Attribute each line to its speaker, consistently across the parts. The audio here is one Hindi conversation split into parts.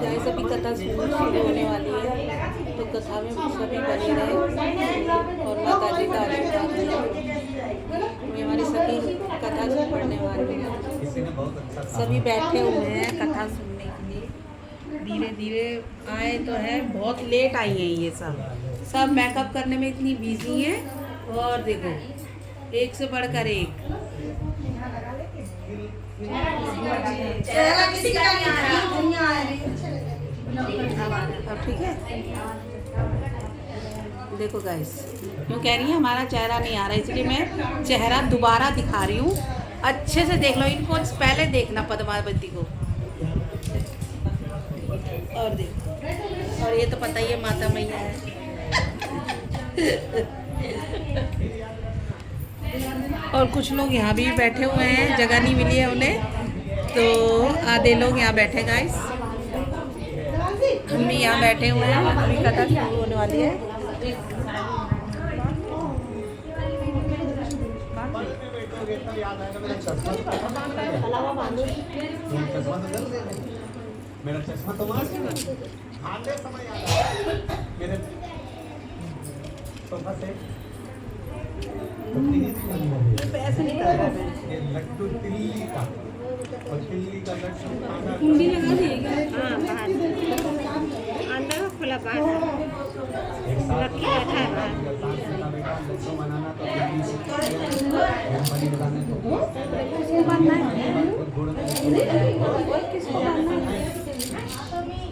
Speaker 1: गाइस अभी कथा शुरू होने वाली है, तो कथा में सभी बने रहे और माता जी का आशीर्वाद दें। हमारी सभी कथा पढ़ने वाली है, सभी बैठे हुए हैं कथा सुनने के लिए। धीरे धीरे आए तो है, बहुत लेट आई हैं ये सब मेकअप करने में इतनी बिजी हैं। और देखो एक से बढ़कर एक। अब ठीक है। देखो गाइस, क्यों कह रही है हमारा चेहरा नहीं आ रहा, इसलिए मैं चेहरा दोबारा दिखा रही हूँ। अच्छे से देख लो, इनको पहले देखना पद्मावती को। और देखो, और ये तो पता ही है माता मैया है। और कुछ लोग यहाँ भी बैठे हुए हैं, जगह नहीं मिली है उन्हें, तो आधे लोग यहाँ बैठे गाइस। हम भी यहाँ बैठे हुए हैं, अभी कथा शुरू होने वाली है।
Speaker 2: मेरा चश्मा तो आधे समय याद आया मेरे सोफा से
Speaker 1: पैसे नहीं कर
Speaker 2: लड्डू तिल्ली का, और तिल्ली का लड्डू खाना
Speaker 1: कुंडी लगा दिएगा।
Speaker 3: हाँ बाहर अंदर खुला बाहर
Speaker 2: एक साथ
Speaker 3: रखी बैठा है बाहर।
Speaker 2: लड्डू बनाना तो बनी बनाने तो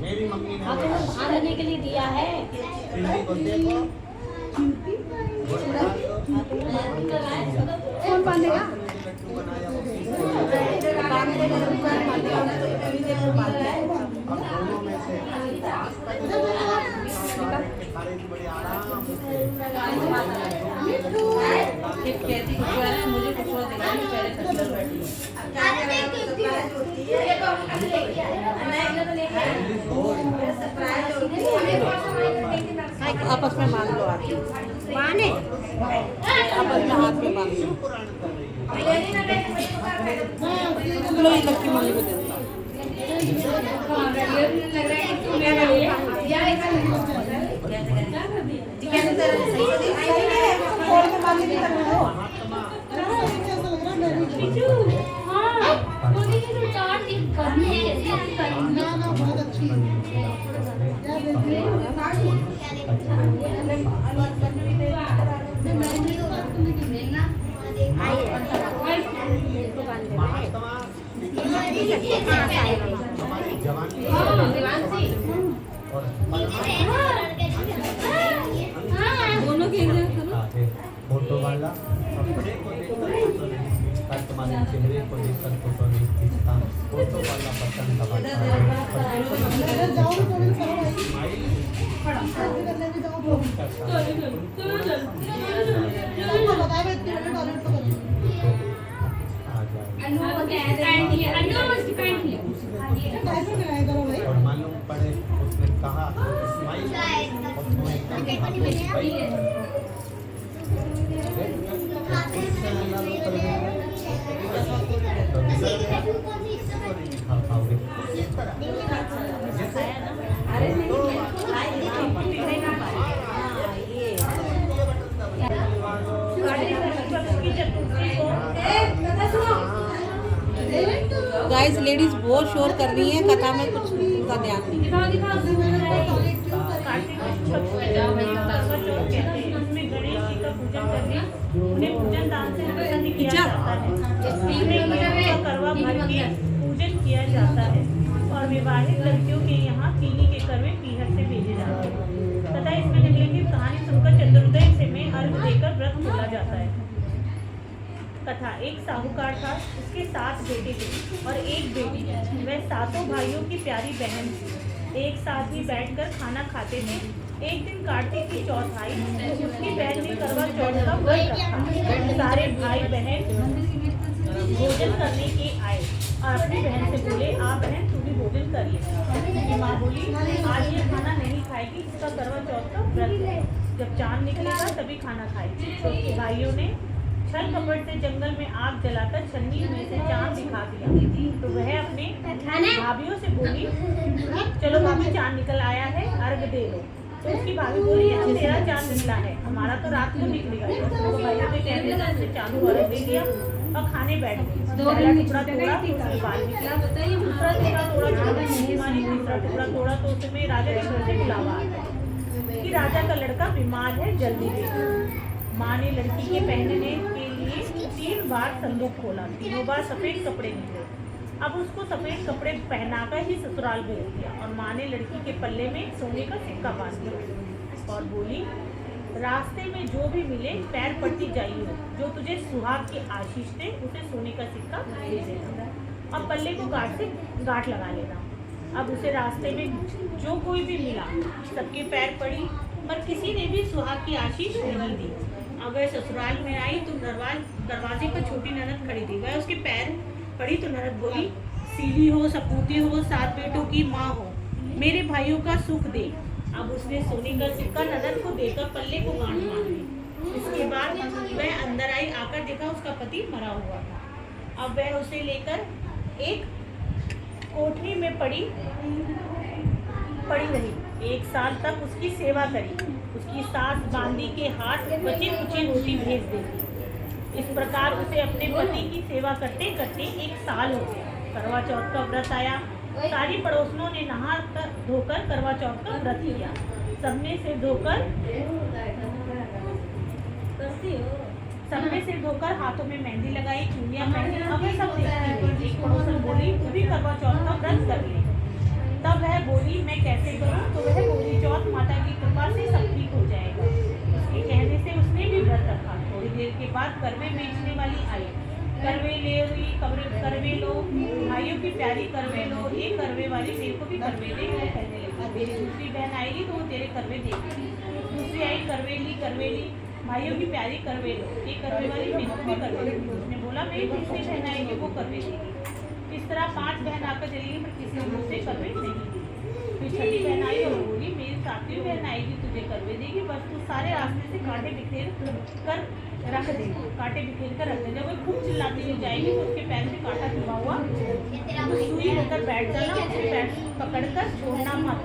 Speaker 2: मेरी मम्मी ने
Speaker 3: बाहर रहने के लिए दिया है।
Speaker 2: तिल्ली को देखो
Speaker 1: कौन बांधेगा?
Speaker 2: लड्डू बनाया वो अब दोनों में से बड़ी आराम से
Speaker 1: मुझे कुछ और देखा नहीं, पहले अंदर बैठी आपस में मांग लो, आके
Speaker 3: माने
Speaker 1: आपस में हाथ में मांग लो। लो ये लक्की मम्मी को दे दो। दोनों के
Speaker 2: फोटो वाला तुम्हारे चेहरे को देखकर फोटो नहीं खींचता, फोटो वाला पसंद और मालूम पड़े उसने कहा
Speaker 1: गाइस लेडीज बहुत शोर कर रही हैं, कथा में कुछ का ध्यान नहीं।
Speaker 3: पूजन किया जाता है और विवाहित लड़कियों के यहाँ पीली के करवे पीहर से भेजे जाते हैं तथा इसमें निम्नलिखित कहानी सुनकर चंद्रोदय में अर्घ देकर व्रत खोला जाता है। कथा। एक साहूकार था, उसके 7 बेटे थे और एक बेटी। वह सातों भाइयों की प्यारी बहन थी। एक साथ ही बैठकर खाना खाते थे। एक दिन कार्तिक की चौथ आई, उसकी बहन ने करवा चौथ का व्रत रखा। सारे भाई बहन भोजन करने के आए और अपनी बहन से बोले, आ बहन तू भी भोजन कर ले। माँ बोली, आज ये खाना नहीं खाएगी, इसका करवा चौथ का व्रत है, जब चांद निकलेगा तभी खाना खाएगी। तो उसके भाइयों ने छल कपट से जंगल में आग जलाकर छन्नी में से चांद दिखा दिया। तो वह अपने भाभीियों से बोली, चलो भाभी चांद निकल आया है, अर्घ दे दो। तो उसकी भाभी बोली, ये तो तेरा चांद निकला है, हमारा तो रात को निकलेगा। तो भाइयों ने कह दिया, उसने चांद को अर्घ दे दिया और खाने बैठ गए। पहला टुकड़ा तोड़ा तो उसमें बाल निकला, दूसरा टुकड़ा तोड़ा तीसरा टुकड़ा तोड़ा तो उसमें राजा के घर से बुलावा आता है कि राजा का लड़का बीमार है, जल्दी दे। माँ ने लड़की के पहनने के लिए 3 बार संदूक खोला, 3 बार सफेद कपड़े निकले। अब उसको सफेद कपड़े पहनाकर ही ससुराल भेज दिया और माँ ने लड़की के पल्ले में सोने का सिक्का बांध दिया और बोली, रास्ते में जो भी मिले पैर पड़ती जाइए, जो तुझे सुहाग की आशीष दे उसे सोने का सिक्का दे देना और पल्ले को गांठ लगा लेना। अब उसे रास्ते में जो कोई भी मिला सबके पैर पड़ी, पर किसी ने भी सुहाग की आशीष नहीं दी। अगर ससुराल में आई तो दरवाजे पर छोटी ननद खड़ी थी, वह उसके पैर पड़ी तो ननद बोली, सीली हो, सपूती हो, 7 बेटों की माँ हो, मेरे भाइयों का सुख दे। अब उसने सोने का सिक्का ननद को देकर पल्ले को गांठ मार ली। इसके बाद वह अंदर आई, आकर देखा उसका पति मरा हुआ था। अब वह उसे लेकर एक कोठरी में पड़ी रही। 1 साल तक उसकी सेवा करी। उसकी सास बांदी के हाथ बची कुची रोटी भेज देती। इस प्रकार उसे अपने पति की सेवा करते करते 1 साल हो गया। करवा चौथ का व्रत आया। सारी पड़ोसनों ने नहा धोकर करवा चौथ का व्रत किया। सबने सिर धोकर हाथों में मेहंदी लगाई, चूड़ियां पहनी। अब वे सब देखती हुई एक पड़ोसन बोली, तू भी करवा चौथ का व्रत कर ले। तब वह बोली, मैं कैसे करूं? तो वह बोली, चौथ माता की कृपा से सब ठीक हो जाएगा। उसके कहने से उसने भी व्रत रखा। थोड़ी देर के बाद करवे बेचने वाली आई। करवे ले रही, करवे लो, भाइयों की प्यारी करवे लो, एक करवे वाली मेरे को भी करवे दे। कहने लगी, मेरी दूसरी बहन आएगी तो वो तेरे करवे देगी। दूसरी आई, करवे ली, भाइयों की प्यारी करवे लो, एक करवे वाली मेरे को भी करवे देगी। उसने बोला, मेरी तीसरी बहन आएगी वो करवे देगी। इस तरह 5 बहन आकर चली गई, पर किसी ने मुझसे करवे नहीं दी। फिर छठी बहन आई और बोली, मेरी 7वीं बहन आएगी तुझे करवे देगी, बस तू सारे रास्ते से कांटे बिखेर कर रख दे। जब वो खूब चिल्लाती हुई जाएगी तो उसके पैर में कांटा चुभा हुआ तो सुई होकर बैठ जाना, उसके पैर पकड़कर छोड़ना मत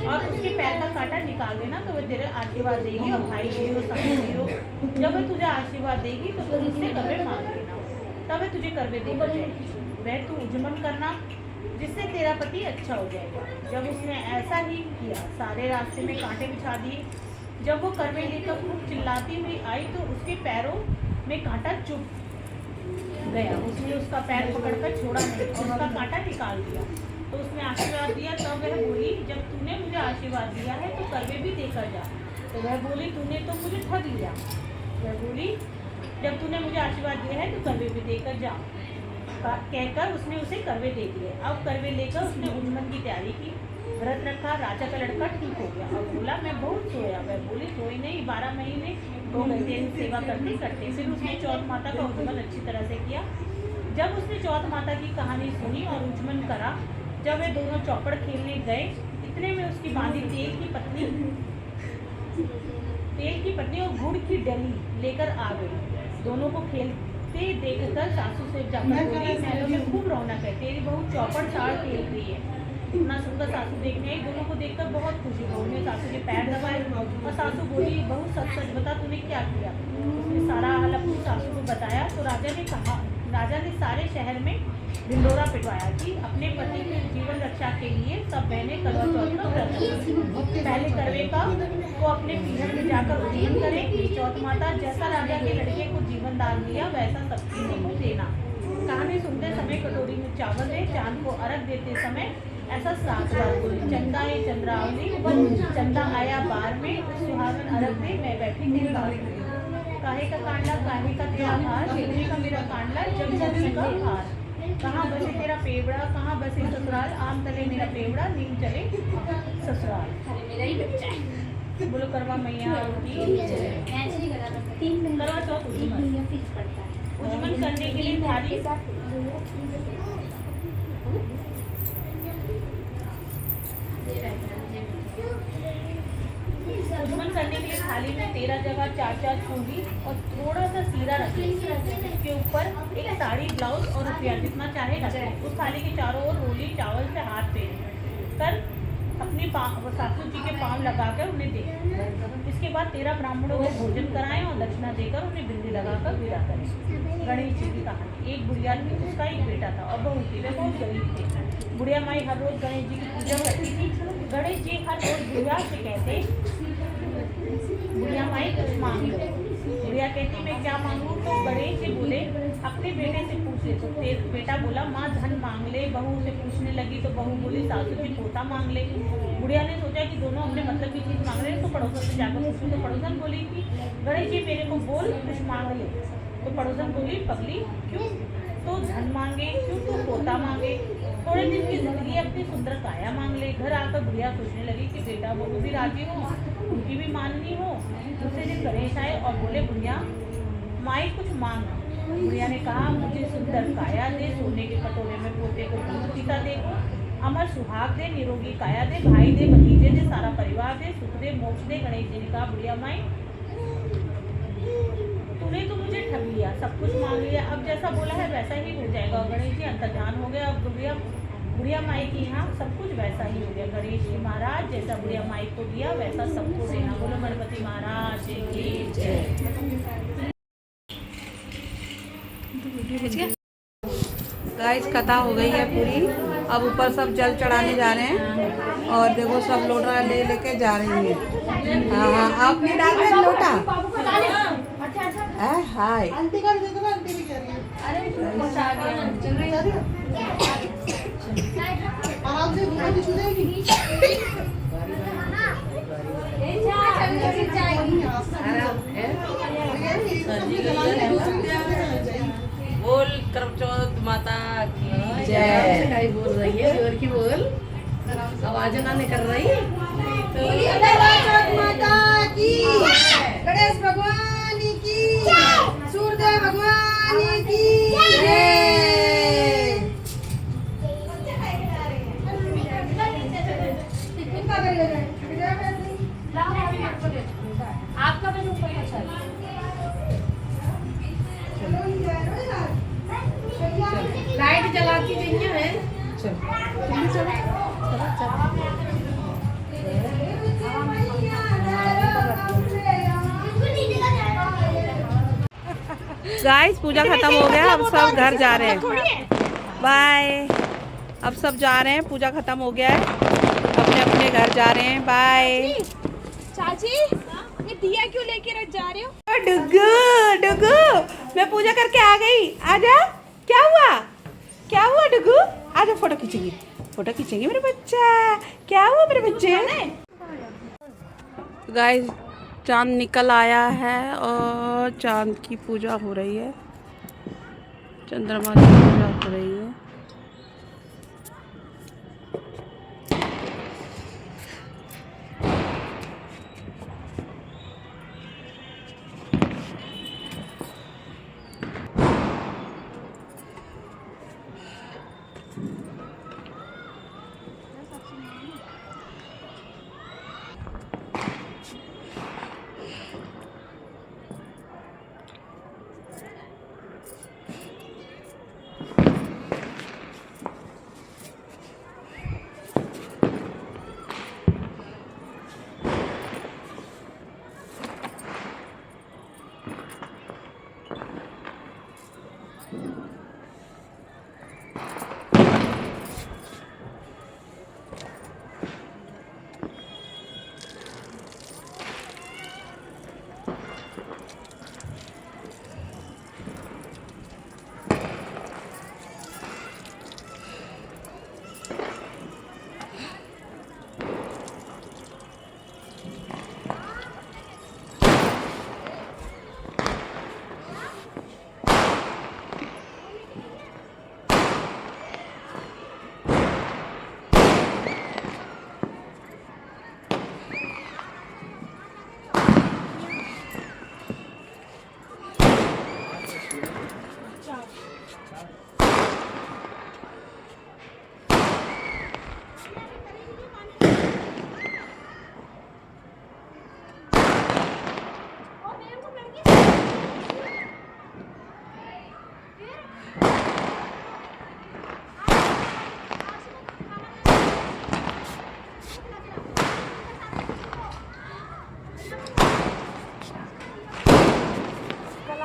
Speaker 3: और उसके पैर का कांटा निकाल देना, तो वह तेरे आशीर्वाद देगी। और भाई जीरो समझ जब वह तुझे आशीर्वाद देगी तो तुम उससे करवे मांग लेना, तब वह तुझे करवे देकर जाएगी। वह तू उजमन करना जिससे तेरा पति अच्छा हो जाएगा। जब उसने ऐसा ही किया, सारे रास्ते में कांटे बिछा दिए। जब वो करवे लेकर खूब चिल्लाती हुई आई तो उसके पैरों में कांटा चुभ गया। उसने उसका पैर पकड़कर छोड़ा नहीं और उसका कांटा निकाल दिया। तो उसने आशीर्वाद दिया। तब वह बोली, जब तूने मुझे आशीर्वाद दिया है तो करवे भी देकर जा। तो वह बोली, तूने तो मुझे ठग लिया। वह बोली, जब तूने मुझे आशीर्वाद दिया है तो करवे भी देकर जा। कहकर उसने उसे करवे दे दिए। अब करवे लेकर उसने उजमन की तैयारी की, व्रत रखा। राजा का लड़का ठीक हो गया और बोला, मैं बहुत सोया। वह बोली, सोई नहीं, 12 महीने हो गए तेरी सेवा करते करते। फिर उसने चौथ माता का उजमन अच्छी तरह से किया। जब उसने चौथ माता की कहानी सुनी और उजमन करा, जब वे दोनों चौपड़ खेलने गए, इतने में उसकी बांधी तेल की पत्नी और गुड़ की डली लेकर आ गई। दोनों को खेलते देखकर सासू से जाकर बोली, महलों में खूब रौनक है, तेरी बहू चौपड़ साड़ खेल रही है। इतना सुंदर सासू देखने आई। दोनों को देखकर बहुत खुशी हुई। उन्होंने सासू के पैर दबाए और सासू बोली, बहू सच सच बता तूने क्या किया। उसने सारा हाल अपनी सासू को बताया। तो राजा ने सारे शहर में ढिंडोरा पिटवाया कि अपने पति के जीवन रक्षा के लिए सब बहनें करवा चौथ का व्रत करें। पहले करवे का को अपने पीढ़ में जाकर उद्यम करें। चौथ माता जैसा राजा के लड़के को जीवन दान दिया वैसा सबकी को देना। कहानी सुनते समय कटोरी में चावल दे, चांद को अर्घ देते समय ऐसा 7 बार बोले, चंदा है चंद्रावली, चंदा आया बार में, सुहागन अर्घ दे, मैं बैठी तेरे बार में। काहे का कांडला काहे का तेरा हार, शेरनी का मेरा कांडला जब जब का हार। कहाँ बसे तेरा पेवड़ा, कहाँ बसे ससुराल, आम तले मेरा पेवड़ा, नीम चले ससुराल। मेरा ही बच्चा है। बोलो करवा मैया की करवा चौथ उजमन करने के लिए थाली उजमन करने के लिए थाली में 13 जगह 4-4 चूड़ी और थोड़ा सा सीरा रखें। उसके ऊपर एक साड़ी, ब्लाउज और रुपया जितना चाहे रखें। उस थाली के चारों ओर रोली चावल से हाथ फेरें कर अपनी सासू जी के पाँव लगाकर उन्हें दें। इसके बाद 13 ब्राह्मणों को भोजन कराएं और दक्षिणा देकर उन्हें बिंदी लगाकर विदा करें। गणेश जी की कहानी। एक बुढ़िया थी, उसका एक बेटा था और बहू थी। वे बहुत गरीब थे। बुढ़िया माई हर रोज गणेश जी की पूजा करती थी। गणेश जी हर रोज बुढ़िया से कहते, बुढ़िया माई कुछ मांग लो। बुढ़िया कहती मैं क्या मांगू? तो गणेश जी बोले अपने बेटे से पूछ ले। तो बेटा बोला माँ धन मांग ले। बहू से पूछने लगी तो बहू बोली सासू जी पोता मांग ले। बुढ़िया ने सोचा कि दोनों अपने मतलब की चीज मांग रहे हैं तो पड़ोसन से जाकर पूछूं। तो पड़ोसन बोली कि गणेश जी मेरे को बोल कुछ मांग ले। तो पड़ोसन बोली पगली क्यों? तो धन मांगे क्यों? तो पोता मांगे। थोड़े दिन की जिंदगी अपनी सुंदर काया मांग ले। घर आकर बुढ़िया सोचने लगी कि बेटा बहू भी राजी हो, उनकी भी माननी हो। दूसरे दिन गणेश आए और बोले बुढ़िया माई कुछ मांग। बुढ़िया ने कहा मुझे सुंदर काया दे, सोने के कटोरे में पोते को दूध पीता देखो, अमर सुहाग दे, निरोगी काया दे, भाई दे, भतीजे दे, सारा परिवार दे, सुख दे, मोक्ष दे। गणेश जी ने कहा बुढ़िया माई तूने तो मुझे ठग लिया, सब कुछ मांग लिया, अब जैसा बोला है वैसा ही हो जाएगा। और गणेश जी अंतर्ध्यान हो गया। अब बुढ़िया माई की यहाँ सब कुछ वैसा ही हो गया। गणेश जी महाराज जैसा बुढ़िया माई को दिया वैसा सबको देना। बोलो गणपति महाराज की जय।
Speaker 1: गाइस कथा हो गई है पूरी। अब ऊपर सब जल चढ़ाने जा रहे हैं और देखो सब लोटा ले लेके जा रही है। हाँ आप नहीं डाल रहे लोटा? हाय
Speaker 2: आंटी कर दे दो, आंटी भी कर रही है। आराम से घूमने छूटेगी।
Speaker 1: बोल करमचौथ माता की जय।
Speaker 4: बोल रही है जोर की बोल, आवाज ना निकल रही।
Speaker 5: माता की, गणेश भगवान की, सूर्यदेव भगवान की
Speaker 3: आपका भी ऊपर
Speaker 4: लाइट जलाती नहीं है।
Speaker 1: गाइस पूजा खत्म हो गया। अब सब घर जा रहे हैं। बाय। अब सब जा रहे हैं, पूजा खत्म हो गया है, अपने अपने घर जा रहे हैं। बाय।
Speaker 5: चाची ये दिया क्यों लेके जा रहे हो?
Speaker 1: डुगू डुगू मैं पूजा करके आ गई। आजा। क्या हुआ? क्या हुआ डुगू? आजा फोटो खींचेंगे, फोटो खींचेंगे मेरे बच्चा। क्या हुआ मेरे बच्चे? गाइस चांद निकल आया है और चांद की पूजा हो रही है, चंद्रमा की पूजा हो रही है।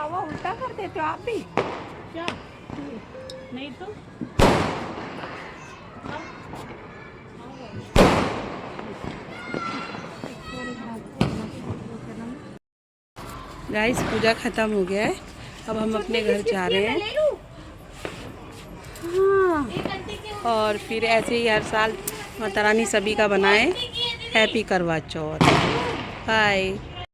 Speaker 5: तवा उल्टा कर देते हो आप भी?
Speaker 3: क्या नहीं तो
Speaker 1: गाइस पूजा ख़त्म हो गया है, अब हम अपने घर जा रहे हैं। हाँ, और फिर ऐसे ही हर साल माता रानी सभी का बनाए। हैप्पी करवा चौथ। बाय।